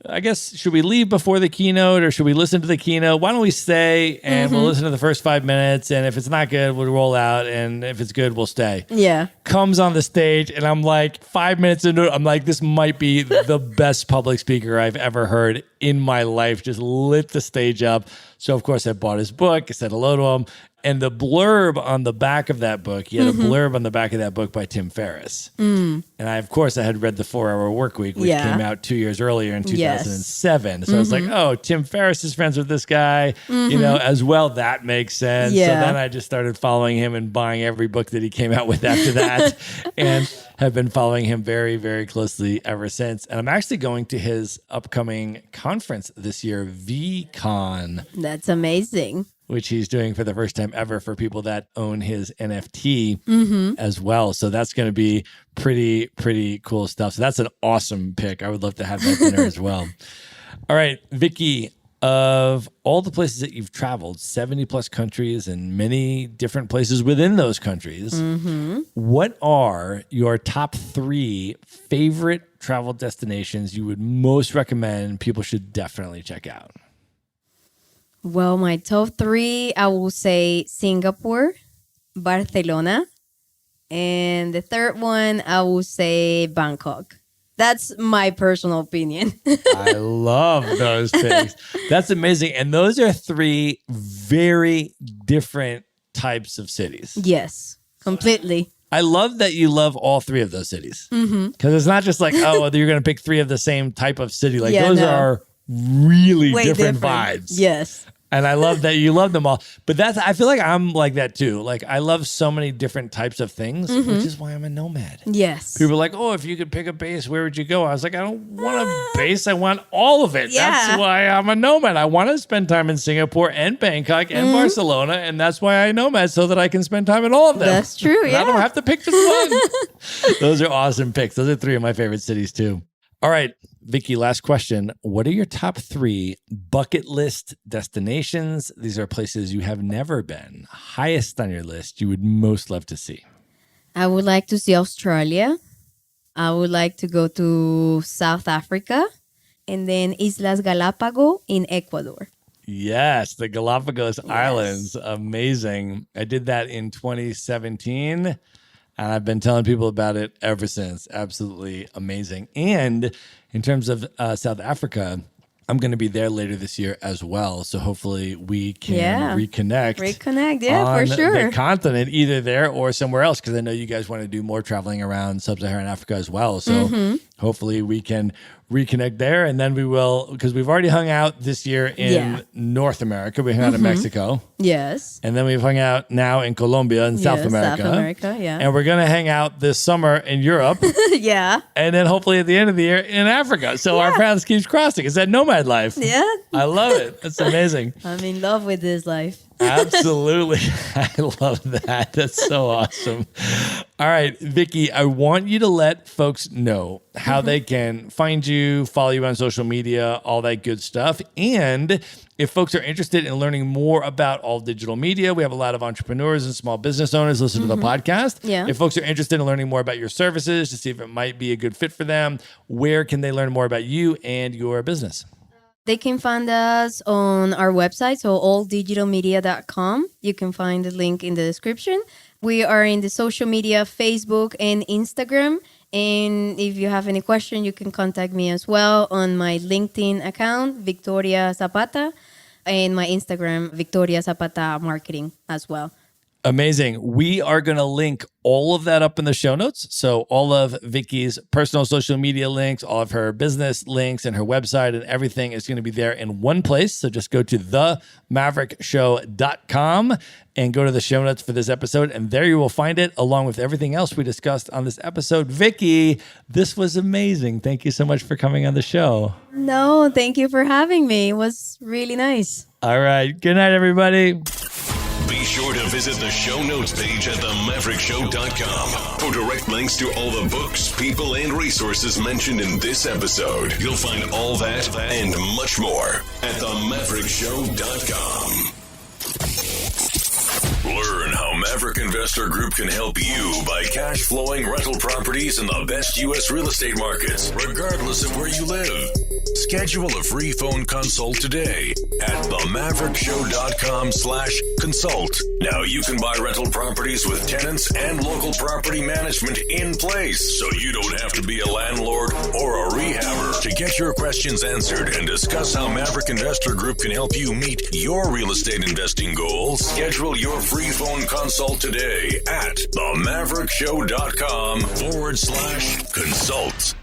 I guess, should we leave before the keynote or should we listen to the keynote? Why don't we stay and we'll listen to the first 5 minutes. And if it's not good, we'll roll out. And if it's good, we'll stay. Yeah. Comes on the stage and I'm like 5 minutes into it, I'm like, this might be the best public speaker I've ever heard in my life. Just lit the stage up. So of course I bought his book, I said hello to him. And the blurb on the back of that book, he had a blurb on the back of that book by Tim Ferriss. And I had read The 4-Hour Workweek, which came out 2 years earlier in 2007. So I was like, oh, Tim Ferriss is friends with this guy, as well. That makes sense. Yeah. So then I just started following him and buying every book that he came out with after that and have been following him very, very closely ever since. And I'm actually going to his upcoming conference this year, VCon, That's amazing. which he's doing for the first time ever for people that own his NFT as well. So that's going to be pretty, pretty cool stuff. So that's an awesome pick. I would love to have that dinner as well. All right, Vicky, of all the places that you've traveled, 70 plus countries and many different places within those countries, what are your top 3 favorite travel destinations you would most recommend people should definitely check out? Well, my top 3, I will say Singapore, Barcelona, and the third one, I will say Bangkok. That's my personal opinion. I love those picks. That's amazing. And those are 3 very different types of cities. Yes, completely. I love that you love all 3 of those cities. Because it's not just like, oh, you're going to pick 3 of the same type of city. Like those are really Way different vibes. Yes. And I love that you love them all. But I feel like I'm like that too. Like I love so many different types of things, which is why I'm a nomad. Yes. People are like, oh, if you could pick a base, where would you go? I was like, I don't want a base. I want all of it. Yeah. That's why I'm a nomad. I want to spend time in Singapore and Bangkok and Barcelona. And that's why I nomad, so that I can spend time in all of them. That's true, And yeah. I don't have to pick just one. Those are awesome picks. Those are 3 of my favorite cities too. All right, Vicky, last question. What are your top 3 bucket list destinations? These are places you have never been. Highest on your list you would most love to see. I would like to see Australia. I would like to go to South Africa. And then Islas Galapagos in Ecuador. Yes, the Galapagos Islands. Amazing. I did that in 2017, and I've been telling people about it ever since. Absolutely amazing. And in terms of South Africa, I'm going to be there later this year as well. So hopefully we can reconnect. For sure. The continent, either there or somewhere else, because I know you guys want to do more traveling around sub-Saharan Africa as well. So hopefully we can reconnect there. And then we will, because we've already hung out this year in North America. We hung out in Mexico. Yes. And then we've hung out now in Colombia and South America. South America, yeah. And we're going to hang out this summer in Europe. Yeah. And then hopefully at the end of the year in Africa. So our paths keeps crossing. It's that nomad life. Yeah. I love it. That's amazing. I'm in love with this life. Absolutely. I love that. That's so awesome. All right, Vicky, I want you to let folks know how they can find you, follow you on social media, all that good stuff. And if folks are interested in learning more about all digital media, we have a lot of entrepreneurs and small business owners listen to the podcast. Yeah. If folks are interested in learning more about your services to see if it might be a good fit for them, where can they learn more about you and your business? They can find us on our website, so alldigitalmedia.com. You can find the link in the description. We are in the social media, Facebook and Instagram. And if you have any question, you can contact me as well on my LinkedIn account, Victoria Sabata, and my Instagram, Victoria Zapata Marketing as well. Amazing. We are going to link all of that up in the show notes. So all of Vicky's personal social media links, all of her business links and her website and everything is going to be there in one place. So just go to themaverickshow.com and go to the show notes for this episode. And there you will find it along with everything else we discussed on this episode. Vicky, this was amazing. Thank you so much for coming on the show. No, thank you for having me. It was really nice. All right. Good night, everybody. Be sure to visit the show notes page at themaverickshow.com for direct links to all the books, people, and resources mentioned in this episode. You'll find all that and much more at themaverickshow.com. Learn how Maverick Investor Group can help you buy cash flowing rental properties in the best U.S. real estate markets, regardless of where you live. Schedule a free phone consult today at themaverickshow.com/consult. Now you can buy rental properties with tenants and local property management in place, so you don't have to be a landlord or a rehabber. To get your questions answered and discuss how Maverick Investor Group can help you meet your real estate investing goals, schedule your free phone consult today at themaverickshow.com/consult.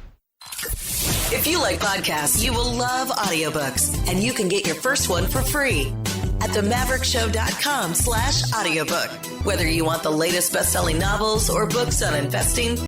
If you like podcasts, you will love audiobooks, and you can get your first one for free at themaverickshow.com/audiobook. Whether you want the latest best-selling novels or books on investing,